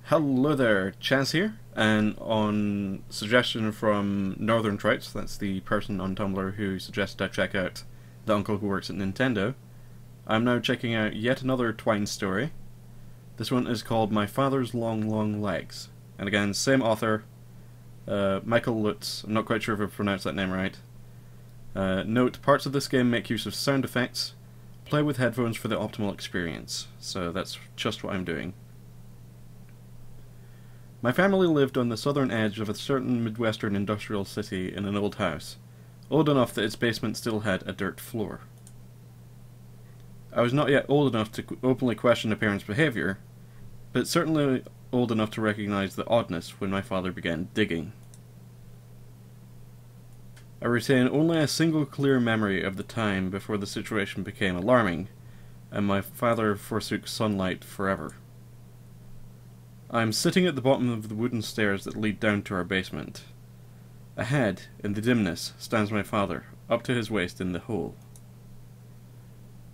Hello there, Chaz here, and on suggestion from Northern Trout, that's the person on Tumblr who suggested I check out the uncle who works at Nintendo, I'm now checking out yet another Twine story. This one is called My Father's Long, Long Legs, and again, same author, Michael Lutz. I'm not quite sure if I pronounced that name right. Note, parts of this game make use of sound effects. Play with headphones for the optimal experience, so that's just what I'm doing. My family lived on the southern edge of a certain Midwestern industrial city in an old house, old enough that its basement still had a dirt floor. I was not yet old enough to openly question a parent's behaviour, but certainly old enough to recognise the oddness when my father began digging. I retain only a single clear memory of the time before the situation became alarming, and my father forsook sunlight forever. I am sitting at the bottom of the wooden stairs that lead down to our basement. Ahead, in the dimness, stands my father, up to his waist in the hole.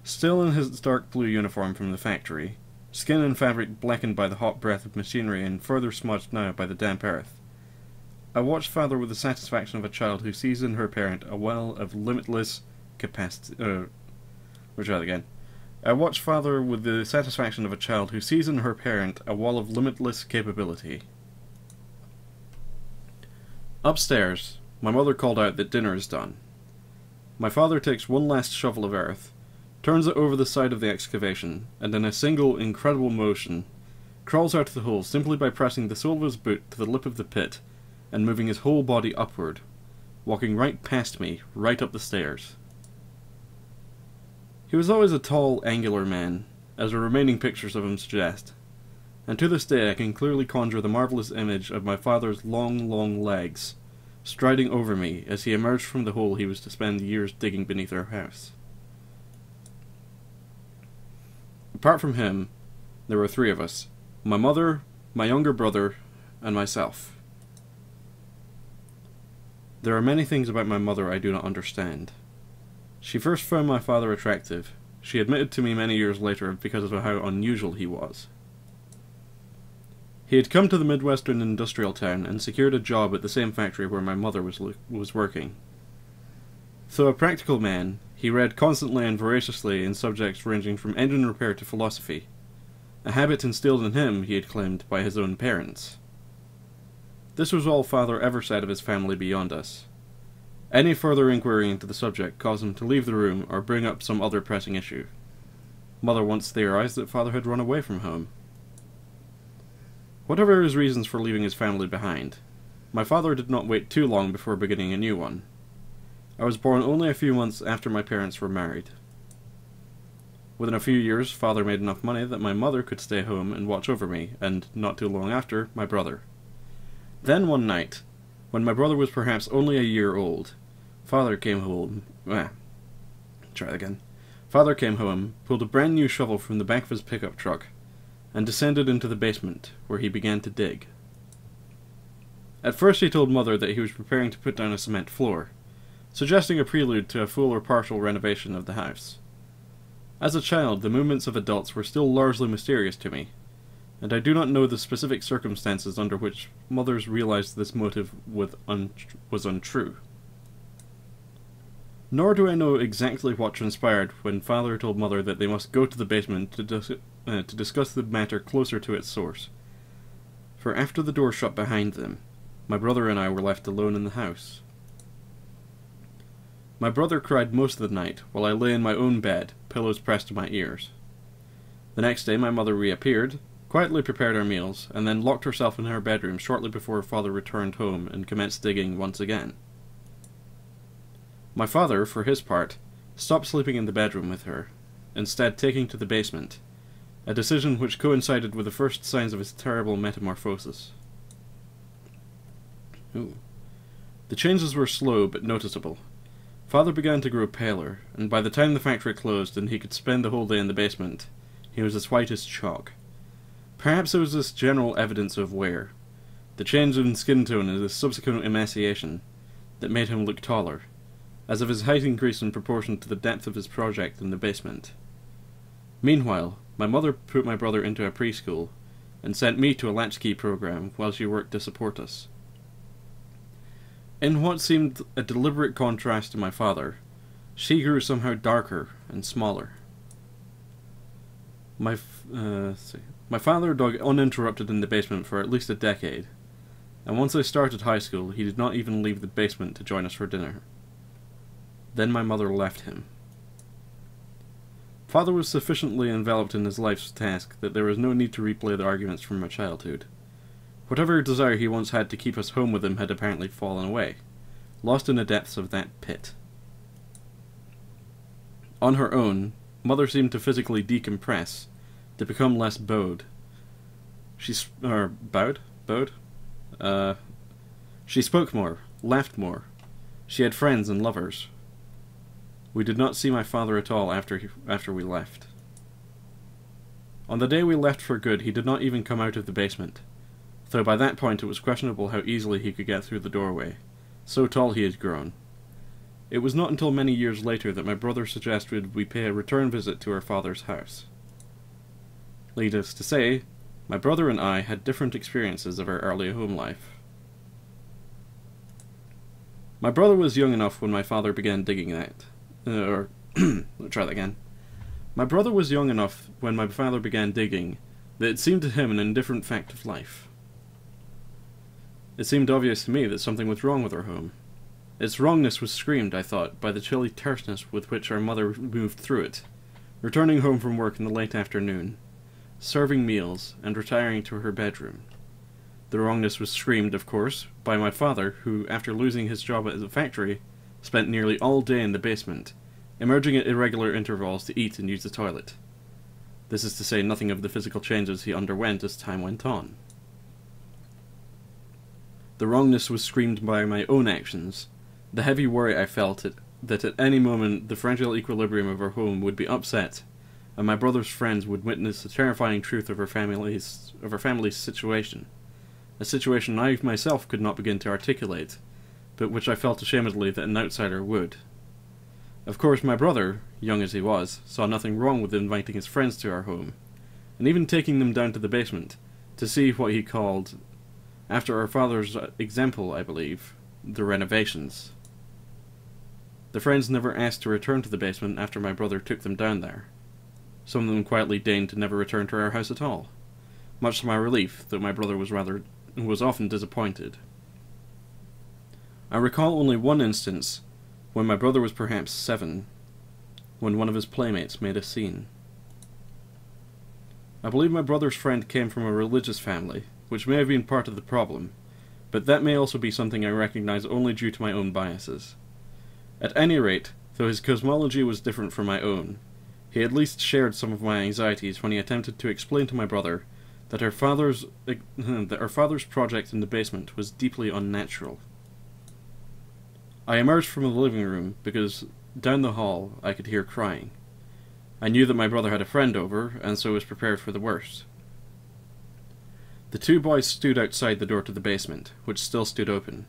Still in his dark blue uniform from the factory, skin and fabric blackened by the hot breath of machinery and further smudged now by the damp earth, I watch father with the satisfaction of a child who sees in her parent a well of limitless capacity. I watch father with the satisfaction of a child who sees in her parent a wall of limitless capability. Upstairs, my mother called out that dinner is done. My father takes one last shovel of earth, turns it over the side of the excavation, and in a single incredible motion, crawls out of the hole simply by pressing the sole of his boot to the lip of the pit and moving his whole body upward, walking right past me, right up the stairs. He was always a tall, angular man, as the remaining pictures of him suggest, and to this day I can clearly conjure the marvellous image of my father's long, long legs, striding over me as he emerged from the hole he was to spend years digging beneath our house. Apart from him, there were three of us: my mother, my younger brother, and myself. There are many things about my mother I do not understand. She first found my father attractive. She admitted to me many years later because of how unusual he was. He had come to the Midwestern industrial town and secured a job at the same factory where my mother was working. Though a practical man, he read constantly and voraciously in subjects ranging from engine repair to philosophy, a habit instilled in him, he had claimed, by his own parents. This was all father ever said of his family beyond us. Any further inquiry into the subject caused him to leave the room or bring up some other pressing issue. Mother once theorized that father had run away from home. Whatever his reasons for leaving his family behind, my father did not wait too long before beginning a new one. I was born only a few months after my parents were married. Within a few years, father made enough money that my mother could stay home and watch over me, and, not too long after, my brother. Then one night, when my brother was perhaps only a year old, Father came home, pulled a brand new shovel from the back of his pickup truck, and descended into the basement, where he began to dig. At first he told Mother that he was preparing to put down a cement floor, suggesting a prelude to a full or partial renovation of the house. As a child, the movements of adults were still largely mysterious to me, and I do not know the specific circumstances under which mothers realized this motive was untrue. Nor do I know exactly what transpired when father told mother that they must go to the basement to discuss the matter closer to its source. For after the door shut behind them, my brother and I were left alone in the house. My brother cried most of the night while I lay in my own bed, pillows pressed to my ears. The next day my mother reappeared, quietly prepared our meals, and then locked herself in her bedroom shortly before father returned home and commenced digging once again. My father, for his part, stopped sleeping in the bedroom with her, instead taking to the basement, a decision which coincided with the first signs of his terrible metamorphosis. The changes were slow but noticeable. Father began to grow paler, and by the time the factory closed and he could spend the whole day in the basement, he was as white as chalk. Perhaps it was this general evidence of wear, the change in skin tone and his subsequent emaciation, that made him look taller, as if his height increased in proportion to the depth of his project in the basement. Meanwhile, my mother put my brother into a preschool, and sent me to a latchkey program while she worked to support us. In what seemed a deliberate contrast to my father, she grew somehow darker and smaller. My father dug uninterrupted in the basement for at least a decade, and once I started high school, he did not even leave the basement to join us for dinner. Then my mother left him. Father was sufficiently enveloped in his life's task that there was no need to replay the arguments from my childhood. Whatever desire he once had to keep us home with him had apparently fallen away, lost in the depths of that pit. On her own, Mother seemed to physically decompress, to become less bowed. She spoke more, laughed more. She had friends and lovers. We did not see my father at all after we left. On the day we left for good, he did not even come out of the basement, though by that point it was questionable how easily he could get through the doorway. So tall he had grown. It was not until many years later that my brother suggested we pay a return visit to our father's house. Needless to say, my brother and I had different experiences of our early home life. My brother was young enough when my father began digging that. Let's try that again. My brother was young enough when my father began digging that it seemed to him an indifferent fact of life. It seemed obvious to me that something was wrong with our home. Its wrongness was screamed, I thought, by the chilly terseness with which our mother moved through it, returning home from work in the late afternoon, serving meals, and retiring to her bedroom. The wrongness was screamed, of course, by my father, who, after losing his job at the factory, spent nearly all day in the basement, emerging at irregular intervals to eat and use the toilet. This is to say nothing of the physical changes he underwent as time went on. The wrongness was screamed by my own actions, the heavy worry I felt that at any moment the fragile equilibrium of our home would be upset, and my brother's friends would witness the terrifying truth of our family's situation, a situation I myself could not begin to articulate, but which I felt ashamedly that an outsider would. Of course, my brother, young as he was, saw nothing wrong with inviting his friends to our home, and even taking them down to the basement, to see what he called, after our father's example, I believe, the renovations. The friends never asked to return to the basement after my brother took them down there. Some of them quietly deigned to never return to our house at all, much to my relief, though my brother was often disappointed. I recall only one instance, when my brother was perhaps 7, when one of his playmates made a scene. I believe my brother's friend came from a religious family, which may have been part of the problem, but that may also be something I recognize only due to my own biases. At any rate, though his cosmology was different from my own, he at least shared some of my anxieties when he attempted to explain to my brother that our father's project in the basement was deeply unnatural. I emerged from the living room because down the hall I could hear crying. I knew that my brother had a friend over, and so was prepared for the worst. The two boys stood outside the door to the basement, which still stood open.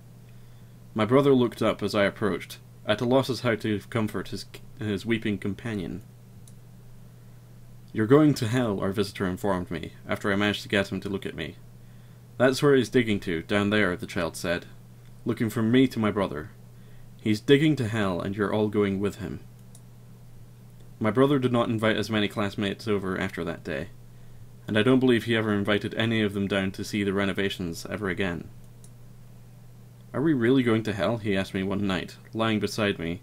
My brother looked up as I approached, at a loss as how to comfort his weeping companion. "You're going to hell," our visitor informed me, after I managed to get him to look at me. "That's where he's digging to, down there," the child said, looking from me to my brother. "He's digging to hell, and you're all going with him." My brother did not invite as many classmates over after that day, and I don't believe he ever invited any of them down to see the renovations ever again. "Are we really going to hell?" he asked me one night, lying beside me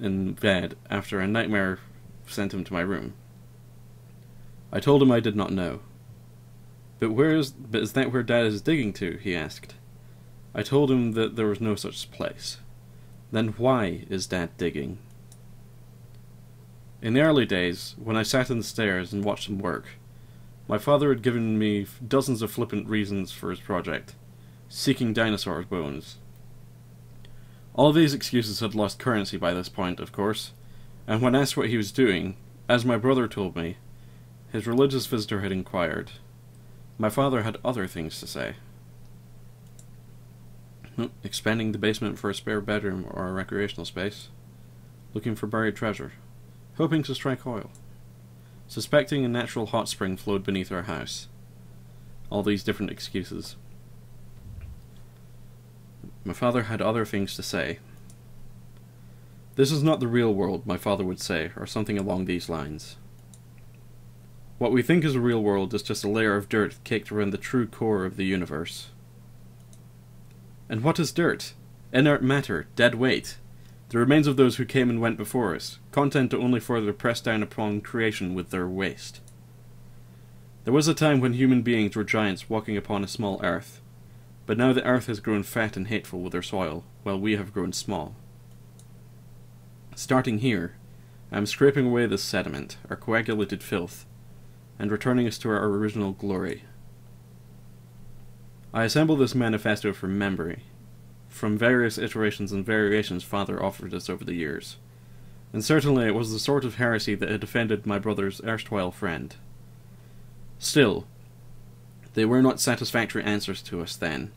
in bed after a nightmare sent him to my room. I told him I did not know. But is that where Dad is digging to?" he asked. I told him that there was no such place. Then why is Dad digging? In the early days, when I sat on the stairs and watched him work, my father had given me dozens of flippant reasons for his project, seeking dinosaur bones. All these excuses had lost currency by this point, of course, and when asked what he was doing, as my brother told me, his religious visitor had inquired. My father had other things to say. Expanding the basement for a spare bedroom or a recreational space. Looking for buried treasure. Hoping to strike oil. Suspecting a natural hot spring flowed beneath our house. all these different excuses. My father had other things to say. "This is not the real world," my father would say, or something along these lines. "What we think is a real world is just a layer of dirt caked around the true core of the universe." And what is dirt? Inert matter, dead weight. The remains of those who came and went before us, content to only further press down upon creation with their waste. There was a time when human beings were giants walking upon a small earth, but now the earth has grown fat and hateful with her soil, while we have grown small. Starting here, I am scraping away this sediment, our coagulated filth, and returning us to our original glory. I assemble this manifesto from memory, from various iterations and variations Father offered us over the years, and certainly it was the sort of heresy that had offended my brother's erstwhile friend. Still, they were not satisfactory answers to us then,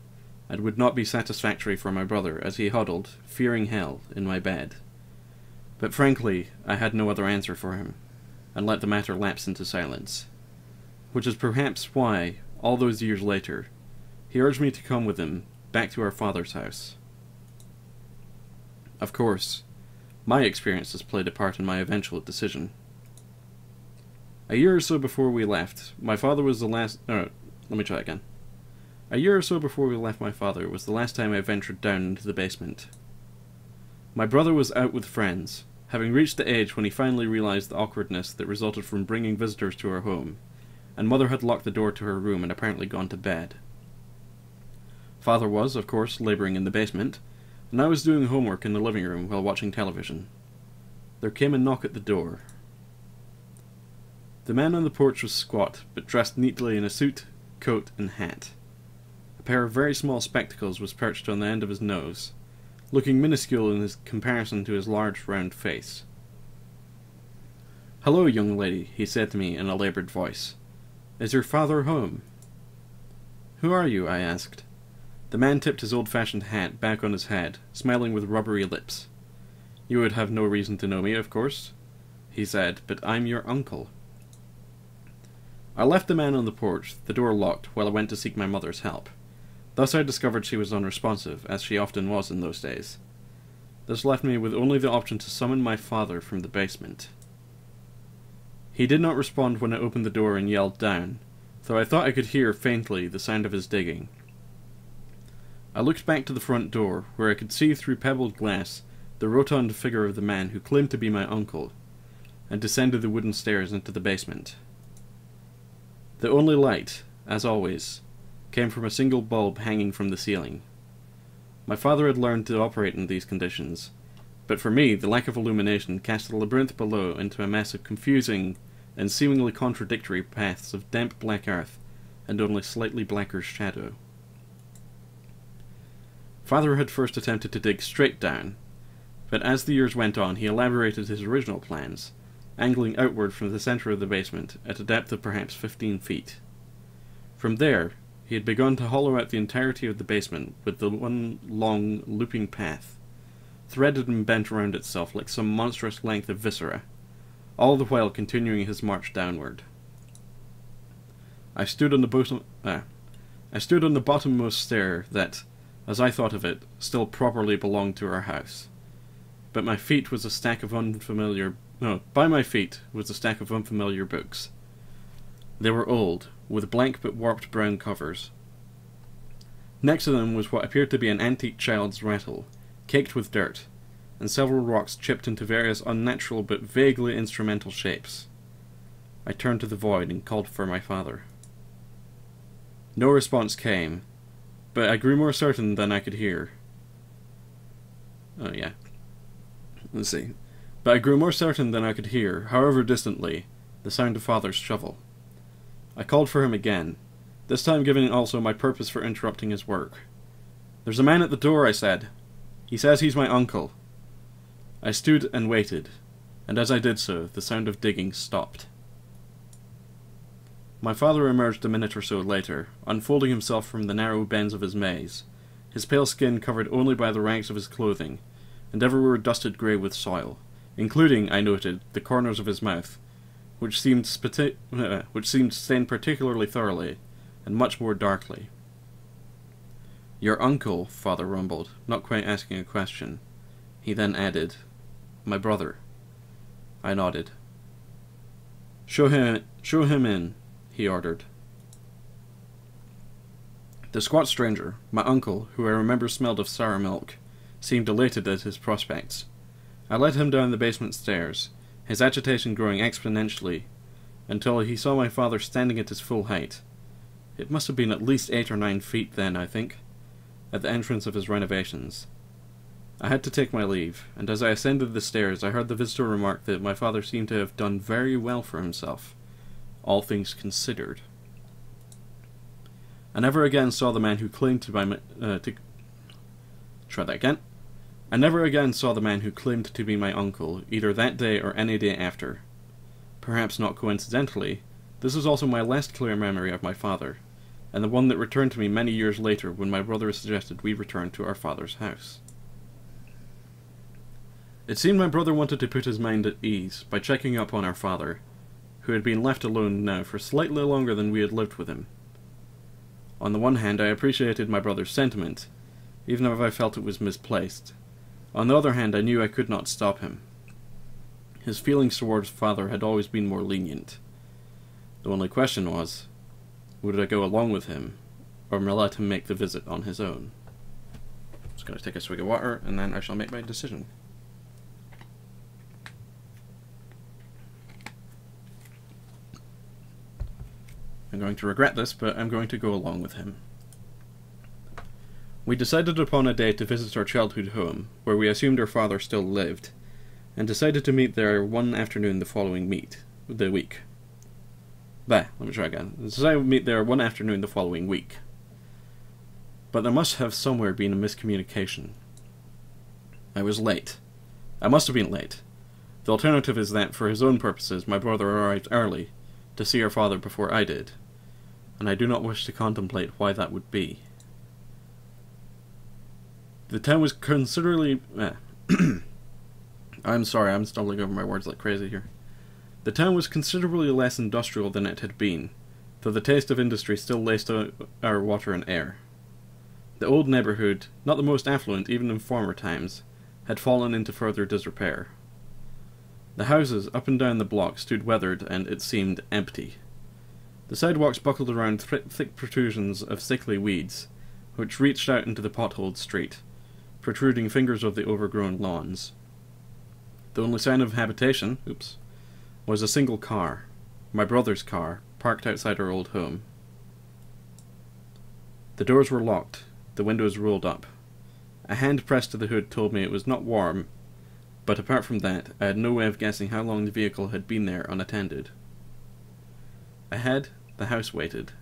and would not be satisfactory for my brother as he huddled, fearing hell, in my bed. But frankly, I had no other answer for him, and let the matter lapse into silence. Which is perhaps why, all those years later, he urged me to come with him back to our father's house. Of course, my experiences played a part in my eventual decision. A year or so before we left, my father was the last... A year or so before we left my father was the last time I ventured down into the basement. My brother was out with friends, having reached the age when he finally realized the awkwardness that resulted from bringing visitors to our home, and Mother had locked the door to her room and apparently gone to bed. Father was, of course, labouring in the basement, and I was doing homework in the living room while watching television. There came a knock at the door. The man on the porch was squat, but dressed neatly in a suit, coat, and hat. A pair of very small spectacles was perched on the end of his nose, looking minuscule in his comparison to his large round face. "Hello, young lady," he said to me in a laboured voice. "Is your father home?" "Who are you?" I asked. The man tipped his old-fashioned hat back on his head, smiling with rubbery lips. "You would have no reason to know me, of course," he said, "but I'm your uncle." I left the man on the porch, the door locked, while I went to seek my mother's help. Thus I discovered she was unresponsive, as she often was in those days. This left me with only the option to summon my father from the basement. He did not respond when I opened the door and yelled down, though I thought I could hear faintly the sound of his digging. I looked back to the front door, where I could see through pebbled glass the rotund figure of the man who claimed to be my uncle, and descended the wooden stairs into the basement. The only light, as always, came from a single bulb hanging from the ceiling. My father had learned to operate in these conditions, but for me the lack of illumination cast the labyrinth below into a mess of confusing and seemingly contradictory paths of damp black earth and only slightly blacker shadow. Father had first attempted to dig straight down, but as the years went on he elaborated his original plans, angling outward from the centre of the basement at a depth of perhaps 15 feet. From there, he had begun to hollow out the entirety of the basement with the one long, looping path, threaded and bent around itself like some monstrous length of viscera, all the while continuing his march downward. I stood on the bottommost stair that, as I thought of it, still properly belonged to our house. By my feet was a stack of unfamiliar books. They were old, with blank but warped brown covers. Next to them was what appeared to be an antique child's rattle, caked with dirt, and several rocks chipped into various unnatural but vaguely instrumental shapes. I turned to the void and called for my father. No response came, but I grew more certain than I could hear. But I grew more certain than I could hear, however distantly, the sound of Father's shovel. I called for him again, this time giving also my purpose for interrupting his work. "There's a man at the door," I said. "He says he's my uncle." I stood and waited, and as I did so, the sound of digging stopped. My father emerged a minute or so later, unfolding himself from the narrow bends of his maze, his pale skin covered only by the rags of his clothing, and everywhere dusted grey with soil, including, I noted, the corners of his mouth, which seemed stained particularly thoroughly, and much more darkly. "Your uncle," Father rumbled, not quite asking a question. He then added, "My brother." I nodded. Show him in," he ordered. The squat stranger, my uncle, who I remember smelled of sour milk, seemed elated at his prospects. I led him down the basement stairs, his agitation growing exponentially, until he saw my father standing at his full height. It must have been at least 8 or 9 feet then, I think, at the entrance of his renovations. I had to take my leave, and as I ascended the stairs I heard the visitor remark that my father seemed to have done very well for himself, all things considered. I never again saw the man who claimed to be I never again saw the man who claimed to be my uncle, either that day or any day after. Perhaps not coincidentally, this is also my last clear memory of my father, and the one that returned to me many years later when my brother suggested we return to our father's house. It seemed my brother wanted to put his mind at ease by checking up on our father, who had been left alone now for slightly longer than we had lived with him. On the one hand, I appreciated my brother's sentiment, even if I felt it was misplaced. On the other hand, I knew I could not stop him. His feelings towards father had always been more lenient. The only question was, would I go along with him, or let him make the visit on his own? I'm just going to take a swig of water, and then I shall make my decision. I'm going to regret this, but I'm going to go along with him. We decided upon a day to visit our childhood home, where we assumed our father still lived, and decided to meet there one afternoon the following week. Decided to meet there one afternoon the following week. But there must have somewhere been a miscommunication. I was late. I must have been late. The alternative is that, for his own purposes, my brother arrived early, to see our father before I did, and I do not wish to contemplate why that would be. The town was considerably... I'm sorry, I'm stumbling over my words like crazy here. The town was considerably less industrial than it had been, though the taste of industry still laced our water and air. The old neighbourhood, not the most affluent even in former times, had fallen into further disrepair. The houses up and down the block stood weathered and, it seemed, empty. The sidewalks buckled around thick protrusions of sickly weeds, which reached out into the potholed street, protruding fingers of the overgrown lawns. The only sign of habitation, was a single car, my brother's car, parked outside our old home. The doors were locked, the windows rolled up. A hand pressed to the hood told me it was not warm, but apart from that, I had no way of guessing how long the vehicle had been there unattended. Ahead, the house waited.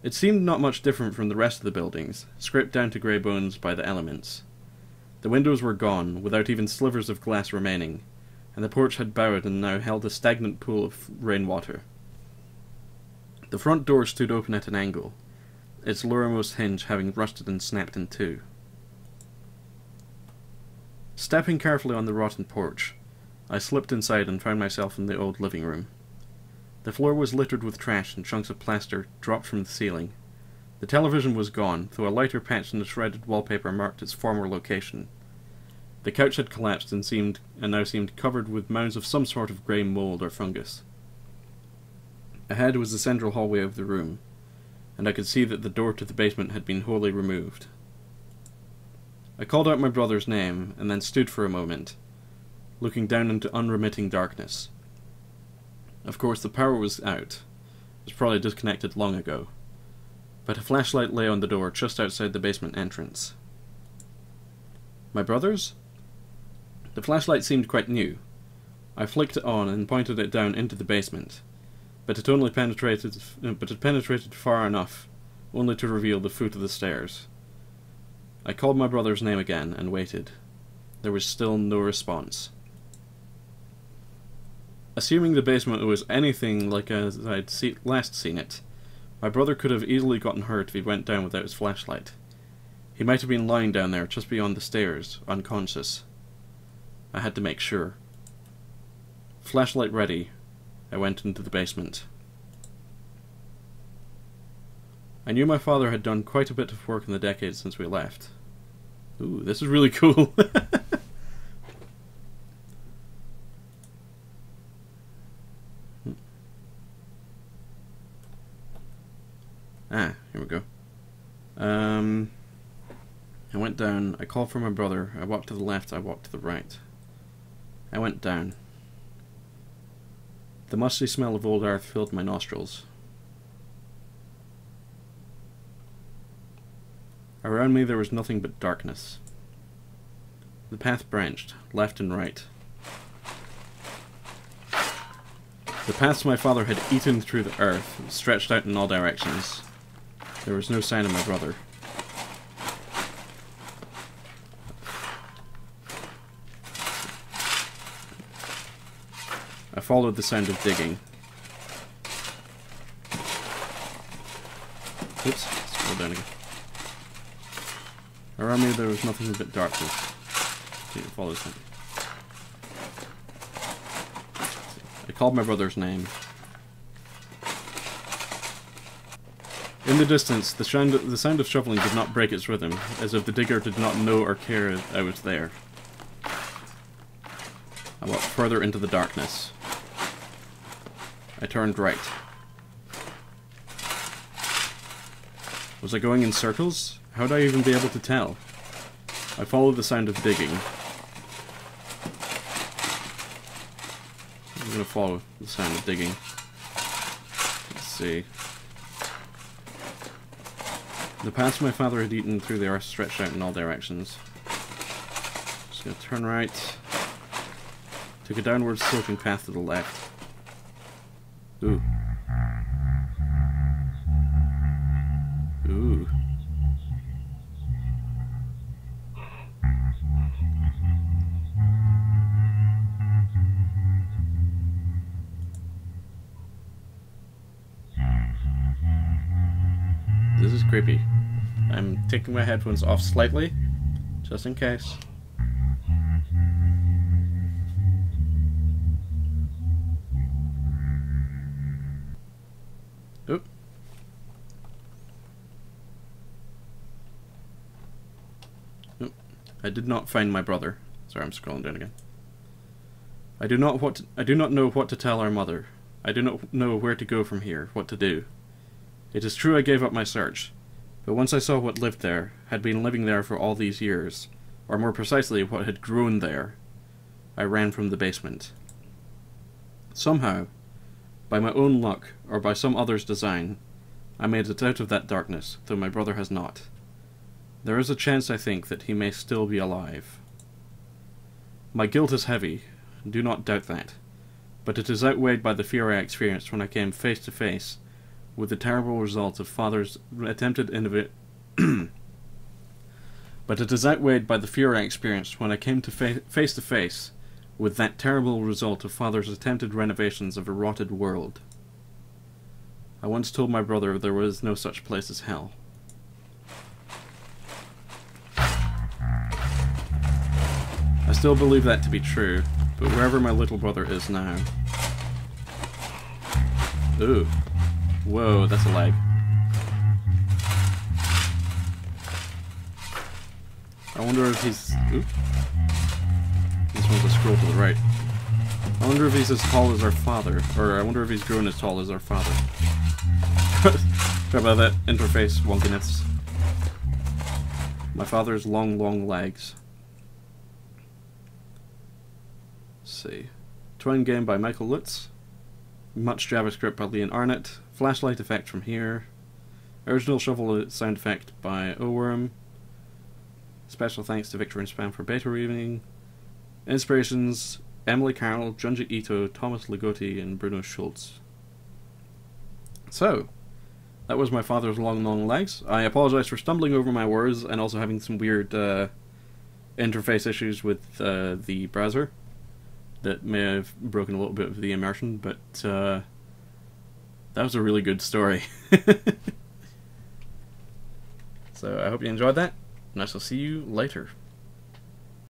It seemed not much different from the rest of the buildings, scraped down to grey bones by the elements. The windows were gone, without even slivers of glass remaining, and the porch had bowed and now held a stagnant pool of rainwater. The front door stood open at an angle, its lowermost hinge having rusted and snapped in two. Stepping carefully on the rotten porch, I slipped inside and found myself in the old living room. The floor was littered with trash and chunks of plaster dropped from the ceiling. The television was gone, though a lighter patch in the shredded wallpaper marked its former location. The couch had collapsed and now seemed covered with mounds of some sort of grey mould or fungus. Ahead was the central hallway of the room, and I could see that the door to the basement had been wholly removed. I called out my brother's name, and then stood for a moment, looking down into unremitting darkness. Of course, the power was out. It was probably disconnected long ago, but a flashlight lay on the door just outside the basement entrance. My brother's? The flashlight seemed quite new. I flicked it on and pointed it down into the basement, but it penetrated far enough, only to reveal the foot of the stairs. I called my brother's name again and waited. There was still no response. Assuming the basement was anything like as I'd last seen it, my brother could have easily gotten hurt if he went down without his flashlight. He might have been lying down there just beyond the stairs, unconscious. I had to make sure. Flashlight ready, I went into the basement. I knew my father had done quite a bit of work in the decades since we left. Ooh, this is really cool. Ah, here we go. I went down, I called for my brother, I walked to the left, I walked to the right. I went down. The musty smell of old earth filled my nostrils. Around me there was nothing but darkness. The path branched, left and right. The paths my father had eaten through the earth stretched out in all directions. There was no sign of my brother. I followed the sound of digging. Oops, scroll down again. Around me there was nothing but darkness. Follow this thing. I called my brother's name. In the distance, the sound of shoveling did not break its rhythm, as if the digger did not know or care I was there. I walked further into the darkness. I turned right. Was I going in circles? How would I even be able to tell? I followed the sound of digging. I'm gonna follow the sound of digging. Let's see. The paths my father had eaten through the earth stretched out in all directions. Just gonna turn right. Took a downward sloping path to the left. Ooh. Ooh. This is creepy. I'm taking my headphones off slightly, just in case. Oop. Oop. I did not find my brother. Sorry, I'm scrolling down again. I do not know what to tell our mother. I do not know where to go from here, what to do. It is true I gave up my search, but once I saw what lived there, had been living there for all these years, or more precisely, what had grown there, I ran from the basement. Somehow, by my own luck, or by some other's design, I made it out of that darkness, though my brother has not. There is a chance, I think, that he may still be alive. My guilt is heavy, do not doubt that, but it is outweighed by the fear I experienced when I came face to face with the terrible result of Father's attempted But it is outweighed by the fear I experienced when I came to face to face with that terrible result of Father's attempted renovations of a rotted world. I once told my brother there was no such place as hell. I still believe that to be true, but wherever my little brother is now... Ooh. Whoa, that's a lag. I wonder if he's... Oop. This one's a scroll to the right. I wonder if he's as tall as our father. Or I wonder if he's grown as tall as our father. Sorry about that interface wonkiness. My father's long, long legs. Let's see. Twine game by Michael Lutz. Much JavaScript by Leon Arnott. Flashlight effect from here. Original shovel sound effect by Oworm. Special thanks to Victor and Spam for beta reading. Inspirations: Emily Carroll, Junji Ito, Thomas Ligotti, and Bruno Schultz. So, that was my father's long, long legs. I apologize for stumbling over my words and also having some weird interface issues with the browser that may have broken a little bit of the immersion, but that was a really good story. So I hope you enjoyed that, and I shall see you later.